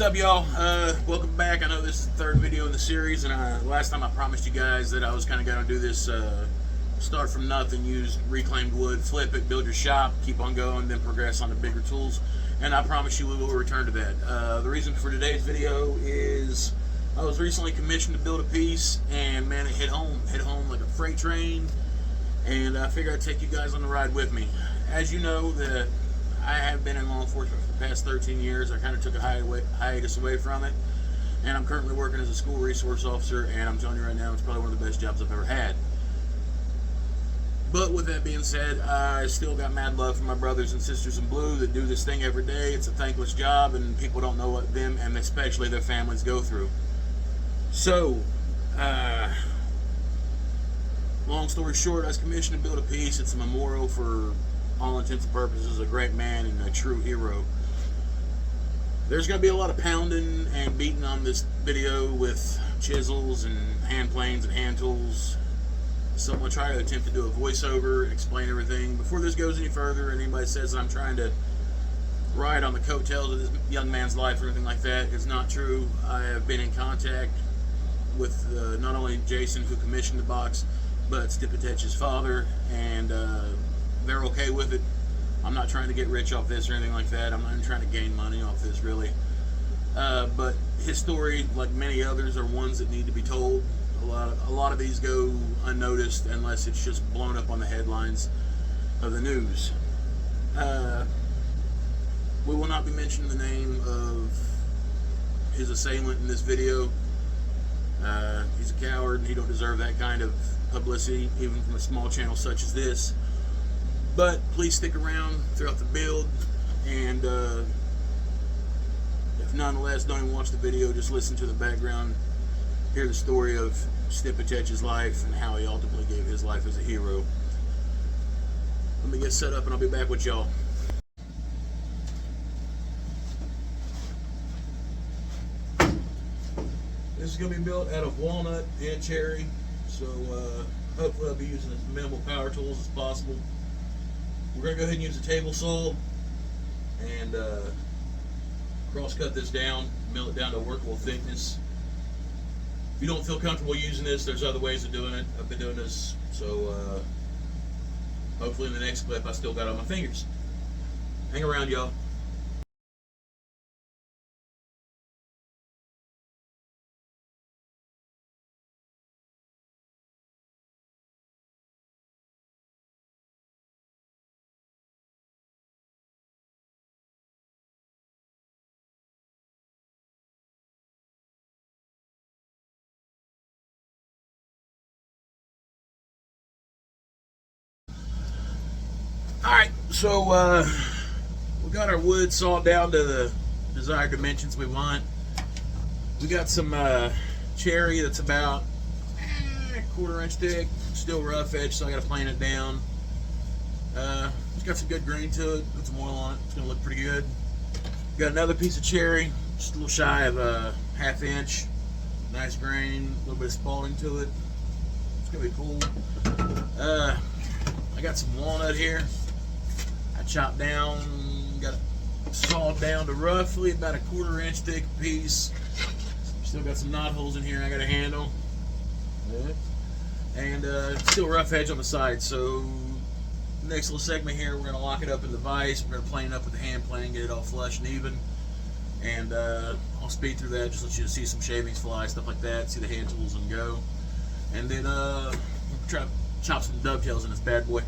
What's up, y'all? Welcome back. I know this is the third video in the series, and last time I promised you guys that I was kind of going to do this start from nothing, use reclaimed wood, flip it, build your shop, keep on going, then progress on to bigger tools, and I promise you we will return to that. The reason for today's video is I was recently commissioned to build a piece, and man, it hit home like a freight train, and I figured I'd take you guys on the ride with me. As you know, that I have been in law enforcement for the past 13 years. I kind of took a hiatus away from it, and I'm currently working as a school resource officer, and I'm telling you right now, it's probably one of the best jobs I've ever had. But with that being said, I still got mad love for my brothers and sisters in blue that do this thing every day. It's a thankless job, and people don't know what them, and especially their families, go through. So, long story short, I was commissioned to build a piece. It's a memorial for all intents and purposes, a great man and a true hero. There's going to be a lot of pounding and beating on this video with chisels and hand planes and hand tools. So I'm going to try to attempt to do a voiceover and explain everything. Before this goes any further and anybody says that I'm trying to ride on the coattails of this young man's life or anything like that, it's not true. I have been in contact with not only Jason, who commissioned the box, but Stipetech's father, and they're okay with it. I'm not trying to get rich off this or anything like that. I'm not even trying to gain money off this, really. But his story, like many others, are ones that need to be told. A lot of these go unnoticed unless it's just blown up on the headlines of the news. We will not be mentioning the name of his assailant in this video. He's a coward, and he don't deserve that kind of publicity, even from a small channel such as this. But please stick around throughout the build, and if nonetheless don't even watch the video, just listen to the background, hear the story of Stipetech's life and how he ultimately gave his life as a hero. Let me get set up and I'll be back with y'all. This is going to be built out of walnut and cherry, so hopefully I'll be using as minimal power tools as possible. We're going to go ahead and use a table saw and cross cut this down, mill it down to a workable thickness. If you don't feel comfortable using this, there's other ways of doing it. I've been doing this, so hopefully in the next clip I still got it on my fingers. Hang around, y'all. Alright, so we got our wood sawed down to the desired dimensions we want. We got some cherry that's about a quarter-inch thick, still rough edge, so I got to plane it down. It's got some good grain to it, put some oil on it, it's going to look pretty good. Got another piece of cherry, just a little shy of a ½ inch, nice grain, a little bit of spalling to it. It's going to be cool. I got some walnut here. I chopped down, got it sawed down to roughly about a quarter-inch thick piece. Still got some knot holes in here I got to handle. And still rough edge on the side. So next little segment here, we're going to lock it up in the vise. We're going to plane it up with the hand plane, get it all flush and even. And I'll speed through that, just let you see some shavings fly, stuff like that, see the hand tools and go. And then we'll try to chop some dovetails in this bad boy.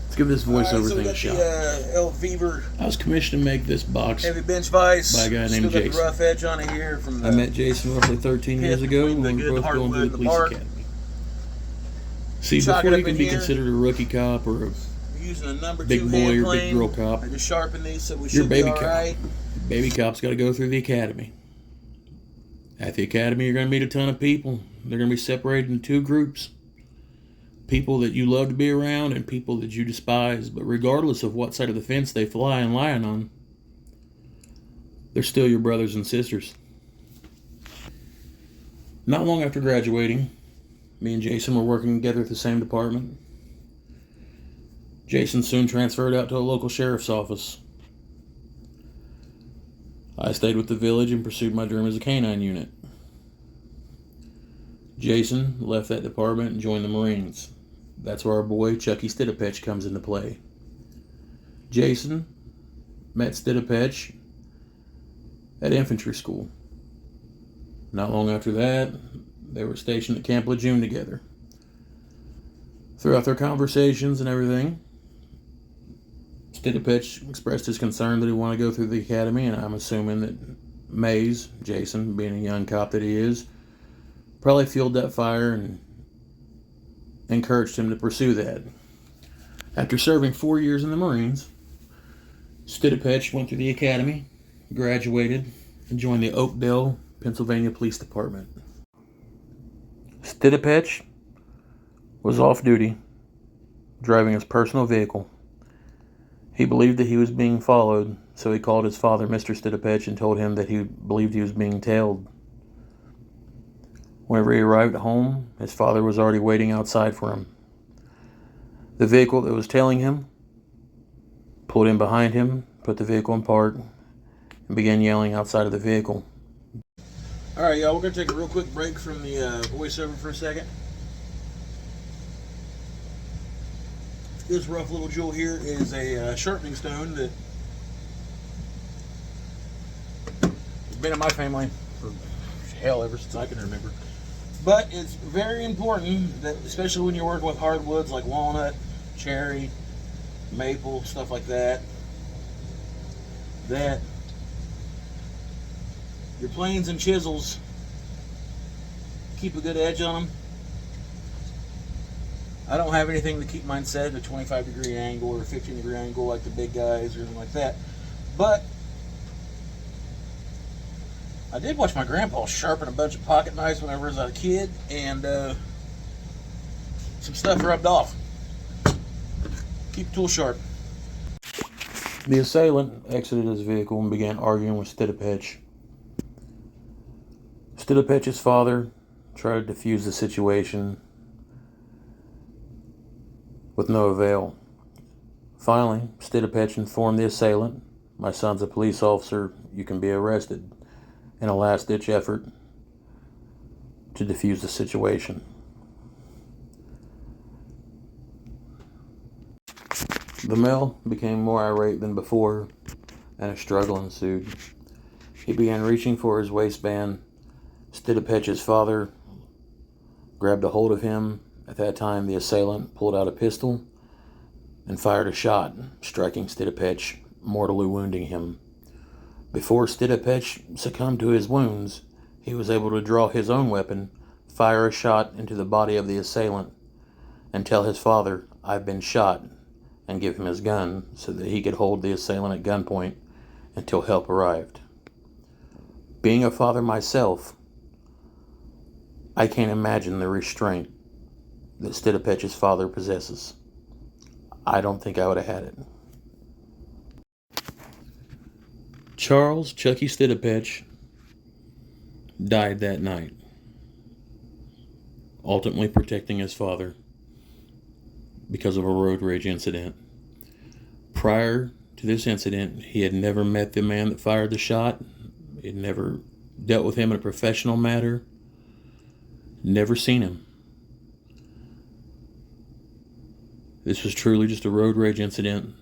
Let's give this voiceover so thing a shot. I I was commissioned to make this box heavy bench vise by a guy Still named got Jason. The rough edge on it here from the I met Jason roughly 13 years ago between when the we were good both going to hardwood the and the police bark. academy. See, Chalk it before up you can in be here. considered a rookie cop or a We're using a number big 2 boy hand or plane. big girl cop, I just sharpened these, so we you're should a baby be all cop. right. Baby cop's got to go through the academy. At the academy, you're going to meet a ton of people. They're going to be separated into 2 groups. People that you love to be around and people that you despise. But regardless of what side of the fence they fly and lie on, they're still your brothers and sisters. Not long after graduating, me and Jason were working together at the same department. Jason soon transferred out to a local sheriff's office. I stayed with the village and pursued my dream as a canine unit. Jason left that department and joined the Marines. That's where our boy Chucky Stidapetch comes into play. Jason met Stidapetch at infantry school. Not long after that, they were stationed at Camp Lejeune together. Throughout their conversations and everything, Stidapetch expressed his concern that he wanted to go through the academy, and I'm assuming that Mays, Jason, being a young cop that he is, probably fueled that fire and encouraged him to pursue that. After serving 4 years in the Marines, Stidapetch went through the academy, graduated, and joined the Oakdale, Pennsylvania Police Department. Stidapetch was off duty, driving his personal vehicle. He believed that he was being followed, so he called his father, Mr. Stidapetch, and told him that he believed he was being tailed. Whenever he arrived at home, his father was already waiting outside for him. The vehicle that was tailing him pulled in behind him, put the vehicle in park, and began yelling outside of the vehicle. Alright, y'all, we're going to take a real quick break from the voiceover for a second. This rough little jewel here is a sharpening stone that has been in my family for hell ever since I can remember. But it's very important that, especially when you're working with hardwoods like walnut, cherry, maple, stuff like that, that your planes and chisels keep a good edge on them. I don't have anything to keep mine set at a 25-degree angle or a 15-degree angle like the big guys or anything like that. But I did watch my grandpa sharpen a bunch of pocket knives whenever I was a kid, and some stuff rubbed off. Keep the tool sharp. The assailant exited his vehicle and began arguing with Stidapetch. Stidapetch's father tried to defuse the situation with no avail. Finally, Stidapetch informed the assailant, "My son's a police officer, you can be arrested," in a last-ditch effort to defuse the situation. The male became more irate than before, and a struggle ensued. He began reaching for his waistband. Stidapetch's father grabbed a hold of him. At that time, the assailant pulled out a pistol and fired a shot, striking Stidapetch, mortally wounding him. Before Stidapetch succumbed to his wounds, he was able to draw his own weapon, fire a shot into the body of the assailant, and tell his father, "I've been shot," and give him his gun so that he could hold the assailant at gunpoint until help arrived. Being a father myself, I can't imagine the restraint that Stidapetch's father possesses. I don't think I would have had it. Charles Chucky Stidapetch died that night, ultimately protecting his father because of a road rage incident. Prior to this incident, he had never met the man that fired the shot. He had never dealt with him in a professional matter. Never seen him. This was truly just a road rage incident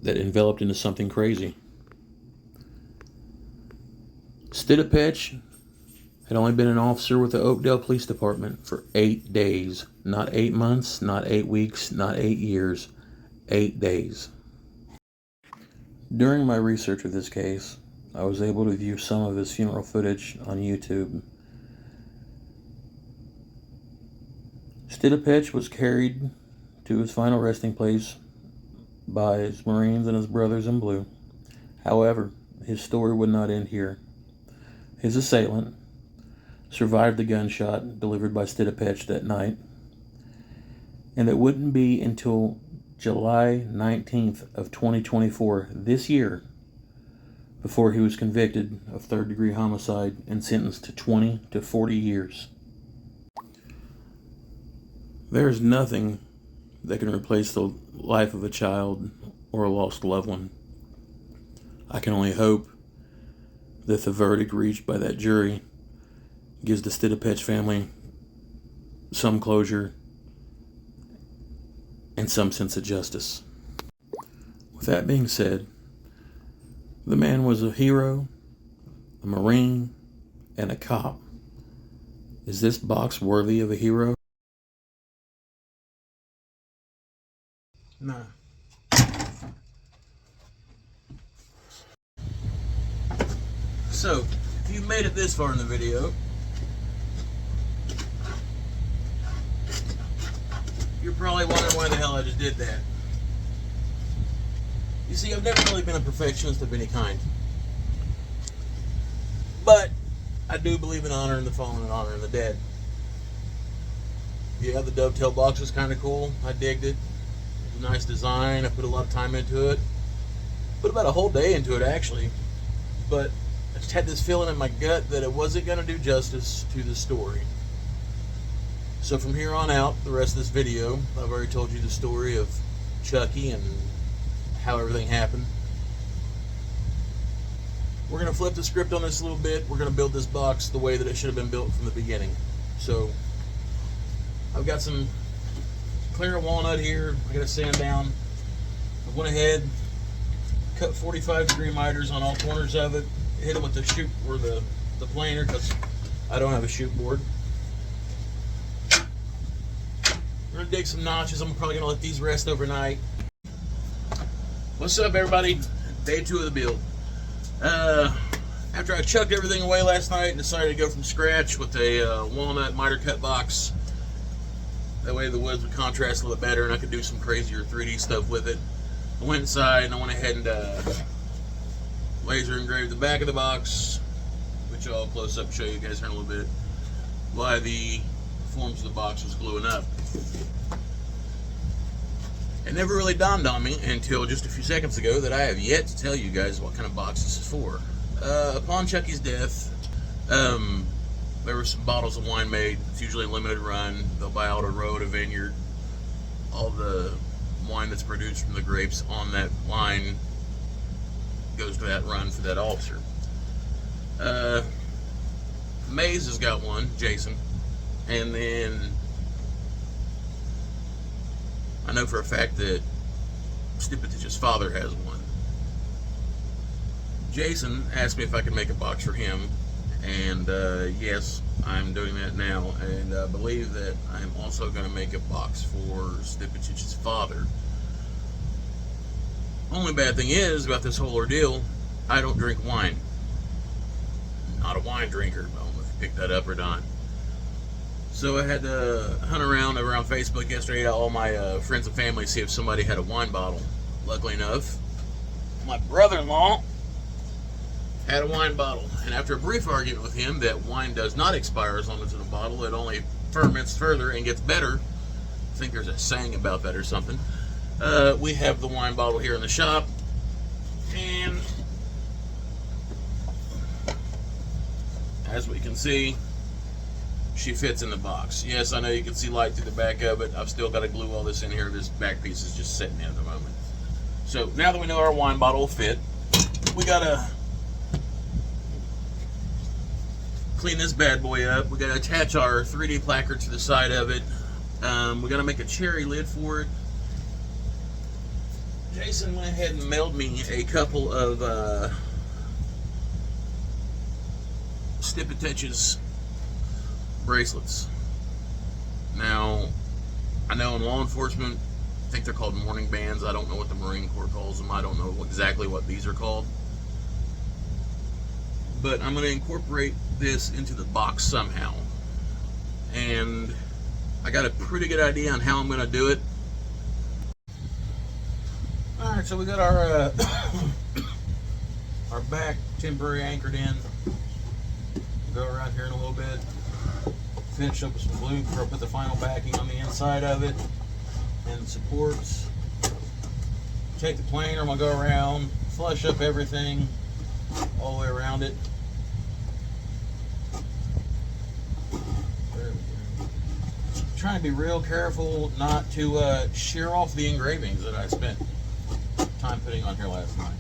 that enveloped into something crazy. Stidapetch had only been an officer with the Oakdale Police Department for 8 days. Not 8 months, not 8 weeks, not 8 years. 8 days. During my research of this case, I was able to view some of his funeral footage on YouTube. Stidapetch was carried to his final resting place by his Marines and his brothers in blue. However, his story would not end here. His assailant survived the gunshot delivered by Stidapetch that night, and it wouldn't be until July 19th of 2024, this year, before he was convicted of third-degree homicide and sentenced to 20 to 40 years. There is nothing that can replace the life of a child or a lost loved one. I can only hope that the verdict reached by that jury gives the Stidopetch family some closure and some sense of justice. With that being said, the man was a hero, a Marine, and a cop. Is this box worthy of a hero? No. So, if you made it this far in the video, you're probably wondering why the hell I just did that. You see, I've never really been a perfectionist of any kind. But I do believe in honoring the fallen and honoring the dead. Yeah, the dovetail box was kind of cool. I digged it. It was a nice design. I put a lot of time into it. Put about a whole day into it, actually. But I just had this feeling in my gut that it wasn't going to do justice to the story. So from here on out, the rest of this video, I've already told you the story of Chucky and how everything happened. We're going to flip the script on this a little bit. We're going to build this box the way that it should have been built from the beginning. So I've got some clear walnut here. I got to sand down. I went ahead, cut 45-degree miters on all corners of it. Hit them with the shoot or the planer because I don't have a shoot board. We're going to dig some notches. I'm probably going to let these rest overnight. What's up, everybody? Day 2 of the build. After I chucked everything away last night and decided to go from scratch with a walnut miter cut box, that way the woods would contrast a little better and I could do some crazier 3D stuff with it. I went inside and I went ahead and laser engraved the back of the box, which I'll close up and show you guys here in a little bit, while the forms of the box was gluing up. It never really dawned on me until just a few seconds ago that I have yet to tell you guys what kind of box this is for. Upon Chucky's death, there were some bottles of wine made. It's usually a limited run. They'll buy out a road, a vineyard. All the wine that's produced from the grapes on that line goes to that run for that officer. Maze has got one, Jason, and then I know for a fact that Stipetich's father has one. Jason asked me if I could make a box for him, and yes, I'm doing that now, and I believe that I'm also going to make a box for Stipetich's father. Only bad thing is about this whole ordeal, I don't drink wine. Not a wine drinker. I don't know if you picked that up or not. So I had to hunt around Facebook yesterday, all my friends and family, see if somebody had a wine bottle. Luckily enough, my brother-in-law had a wine bottle. And after a brief argument with him that wine does not expire as long as it's in a bottle, it only ferments further and gets better. I think there's a saying about that or something. We have the wine bottle here in the shop. And as we can see, she fits in the box. Yes, I know you can see light through the back of it. I've still got to glue all this in here. This back piece is just sitting in at the moment. So now that we know our wine bottle will fit, we got to clean this bad boy up. We got to attach our 3D placard to the side of it. We got to make a cherry lid for it. Jason went ahead and mailed me a couple of Stipetich's bracelets. Now, I know in law enforcement, I think they're called mourning bands. I don't know what the Marine Corps calls them. I don't know exactly what these are called. But I'm going to incorporate this into the box somehow. And I got a pretty good idea on how I'm going to do it. Alright, so we got our our back temporary anchored in. Go around here in a little bit. Finish up with some glue before I put the final backing on the inside of it and the supports. Take the planer, I'm going to go around, flush up everything all the way around it. There we go. Trying to be real careful not to shear off the engravings that I spent time putting on here last night.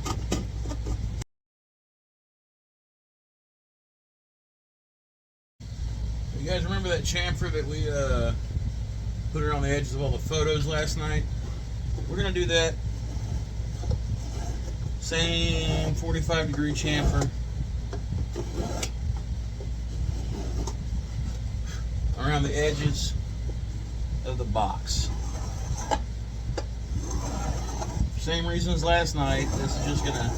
You guys remember that chamfer that we put around the edges of all the photos last night? We're gonna do that same 45-degree chamfer around the edges of the box. Same reasons last night. This is just gonna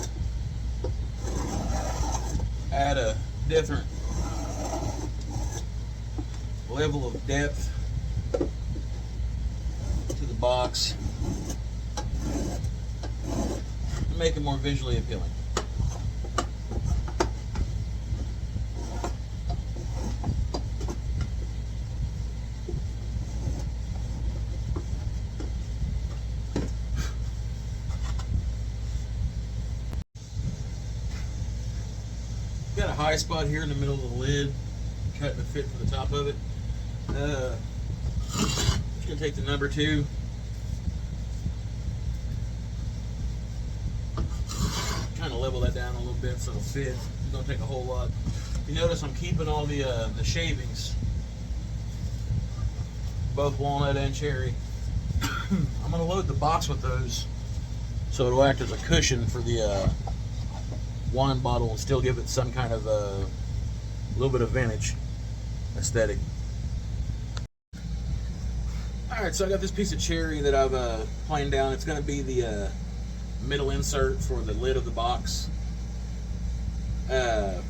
add a different level of depth to the box and make it more visually appealing. Got a high spot here in the middle of the lid, cutting the fit for the top of it. Just gonna take the number 2. Kind of level that down a little bit so it'll fit. It don't take a whole lot. You notice I'm keeping all the shavings, both walnut and cherry. I'm gonna load the box with those so it'll act as a cushion for the wine bottle and still give it some kind of a little bit of vintage aesthetic. Alright, so I got this piece of cherry that I've planed down. It's going to be the middle insert for the lid of the box. We'll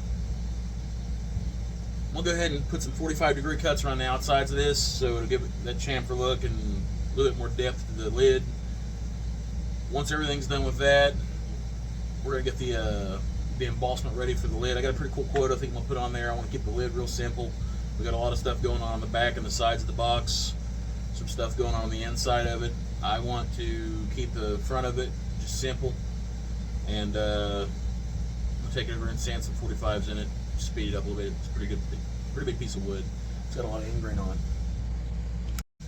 go ahead and put some 45-degree cuts around the outsides of this so it'll give it that chamfer look and a little bit more depth to the lid. Once everything's done with that, we're going to get the embossment ready for the lid. I got a pretty cool quote I think I'm going to put on there. I want to keep the lid real simple. We got a lot of stuff going on the back and the sides of the box. Some stuff going on the inside of it. I want to keep the front of it just simple, and I'll take it over and sand some 45s in it, speed it up a little bit. It's a pretty big piece of wood. It's got a lot of ingrain on it.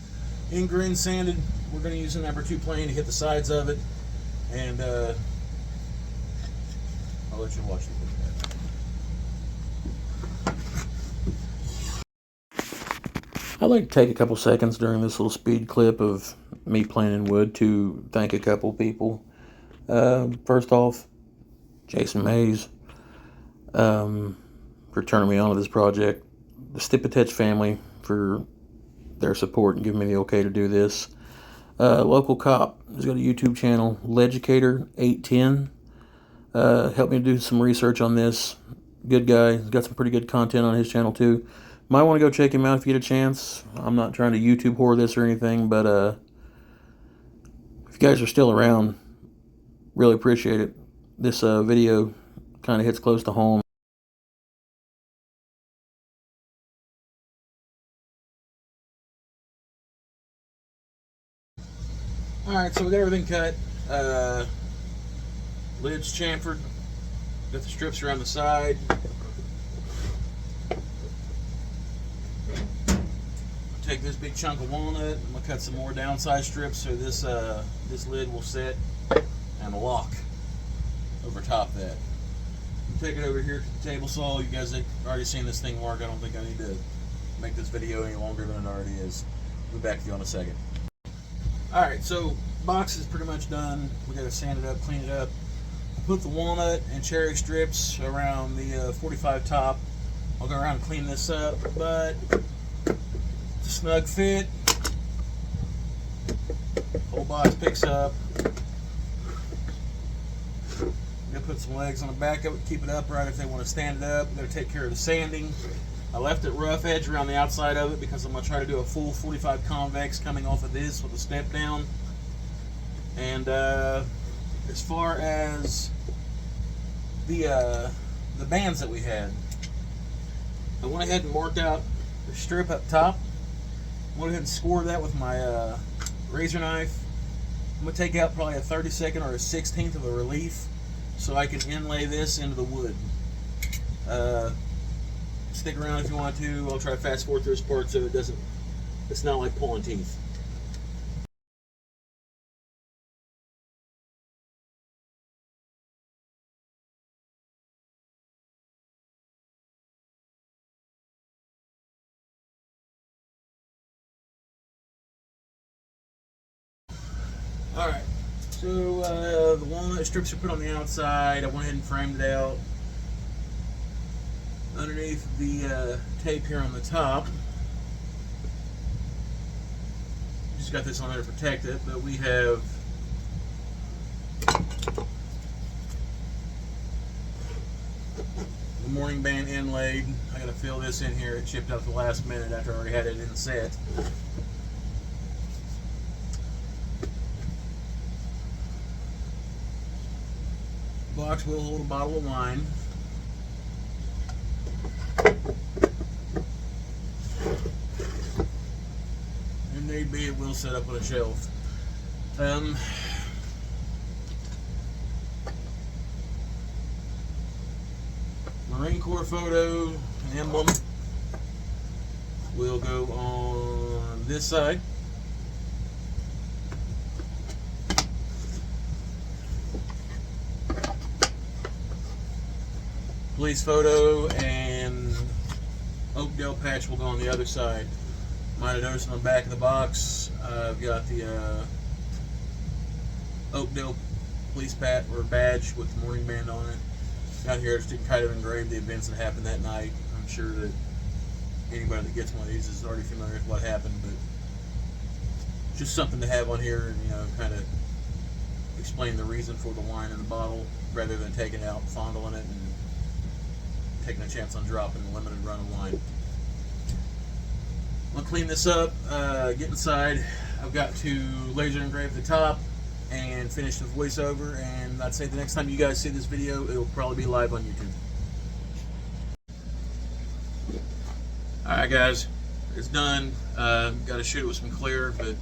Ingrain sanded. We're going to use a number 2 plane to hit the sides of it, and I'll let you watch it. I'd like to take a couple seconds during this little speed clip of me planing wood to thank a couple people. First off, Jason Mays for turning me on to this project. The Stipetech family for their support and giving me the okay to do this. Local cop has got a YouTube channel, Leducator810. Helped me do some research on this. Good guy. He's got some pretty good content on his channel too. Might want to go check him out if you get a chance. I'm not trying to YouTube whore this or anything, but if you guys are still around, really appreciate it. This video kind of hits close to home. Alright, so we got everything cut. Lid's chamfered. Got the strips around the side. Take this big chunk of walnut. I'm gonna cut some more downside strips so this lid will set and lock over top of that. Take it over here to the table saw. You guys have already seen this thing work. I don't think I need to make this video any longer than it already is. We'll be back to you in a second. Alright, so box is pretty much done. We gotta sand it up, clean it up. Put the walnut and cherry strips around the 45 top. I'll go around and clean this up, but it's a snug fit. Whole box picks up. I'm gonna put some legs on the back of it, keep it upright if they want to stand it up. I'm gonna take care of the sanding. I left it rough edge around the outside of it because I'm gonna try to do a full 45 convex coming off of this with a step down. And as far as the bands that we had, I went ahead and marked out the strip up top. Went ahead and scored that with my razor knife. I'm going to take out probably a 32nd or a 16th of a relief so I can inlay this into the wood. Stick around if you want to. I'll try to fast forward through this part so it's not like pulling teeth. Alright, so the walnut strips are put on the outside. I went ahead and framed it out underneath the tape here on the top. Just got this on there to protect it, but we have the morning band inlaid. I gotta fill this in here. It chipped out the last minute after I already had it in set. Box will hold a bottle of wine. And need be, it will set up on a shelf. Marine Corps photo and emblem will go on this side. Police photo and Oakdale patch will go on the other side. Might have noticed on the back of the box, I've got the Oakdale police badge with the morning band on it. Down here, just to kind of engrave the events that happened that night. I'm sure that anybody that gets one of these is already familiar with what happened, but just something to have on here, and kind of explain the reason for the wine in the bottle, rather than taking it out, fondling it, and taking a chance on dropping a limited run of wine. I'm gonna clean this up, get inside. I've got to laser engrave the top and finish the voiceover, and I'd say the next time you guys see this video, it will probably be live on YouTube. Alright guys, it's done. Got to shoot it with some clear, but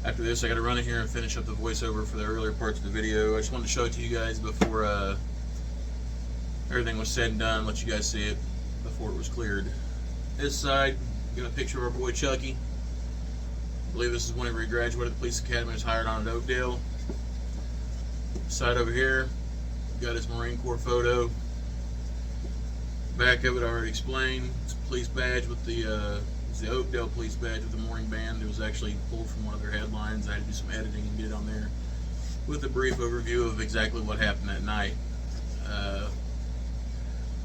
after this I got to run in here and finish up the voiceover for the earlier parts of the video. I just wanted to show it to you guys before everything was said and done, let you guys see it before it was cleared. This side, got a picture of our boy Chucky. I believe this is whenever he graduated the police academy and was hired on at Oakdale. Side over here, got his Marine Corps photo. Back of it I already explained. It's a police badge with it's the Oakdale police badge with the morning band. It was actually pulled from one of their headlines. I had to do some editing and get it on there with a brief overview of exactly what happened that night.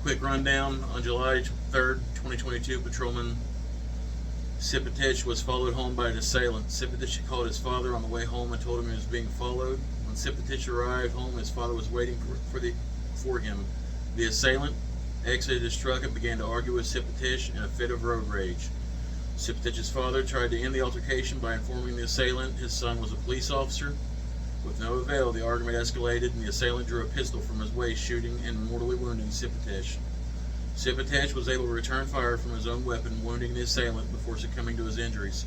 Quick rundown. On July 3rd, 2022, Patrolman Sipatich was followed home by an assailant. Sipatich called his father on the way home and told him he was being followed. When Sipatich arrived home, his father was waiting for him. The assailant exited his truck and began to argue with Sipatich in a fit of road rage. Sipatich's father tried to end the altercation by informing the assailant his son was a police officer. With no avail, the argument escalated, and the assailant drew a pistol from his waist, shooting and mortally wounding Sipatich. Sipatich was able to return fire from his own weapon, wounding the assailant before succumbing to his injuries.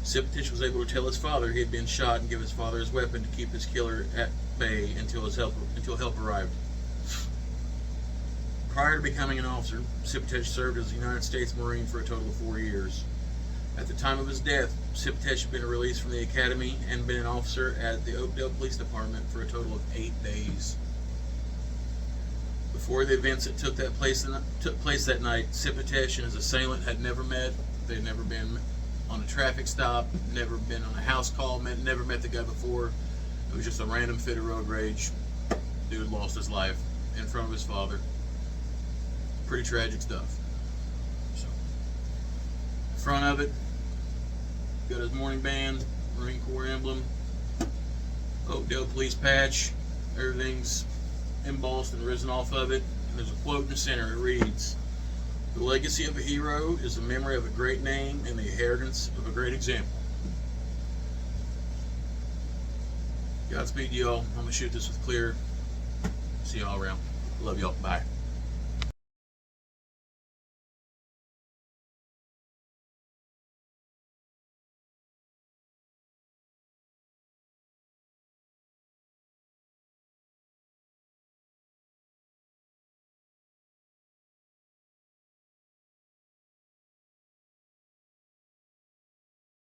Sipatich was able to tell his father he had been shot and give his father his weapon to keep his killer at bay until help arrived. Prior to becoming an officer, Sipatich served as a United States Marine for a total of 4 years. At the time of his death, Sipatich had been released from the academy and been an officer at the Oakdale Police Department for a total of 8 days. Before the events that took place that night, Sipatich and his assailant had never met. They'd never been on a traffic stop, never been on a house call, never met the guy before. It was just a random fit of road rage. Dude lost his life in front of his father. Pretty tragic stuff. So, front of it, got his morning band, Marine Corps emblem, Oakdale police patch. Everything's embossed and risen off of it. And there's a quote in the center. It reads, "The legacy of a hero is the memory of a great name and the inheritance of a great example." Godspeed to y'all. I'm going to shoot this with clear. See y'all around. Love y'all. Bye.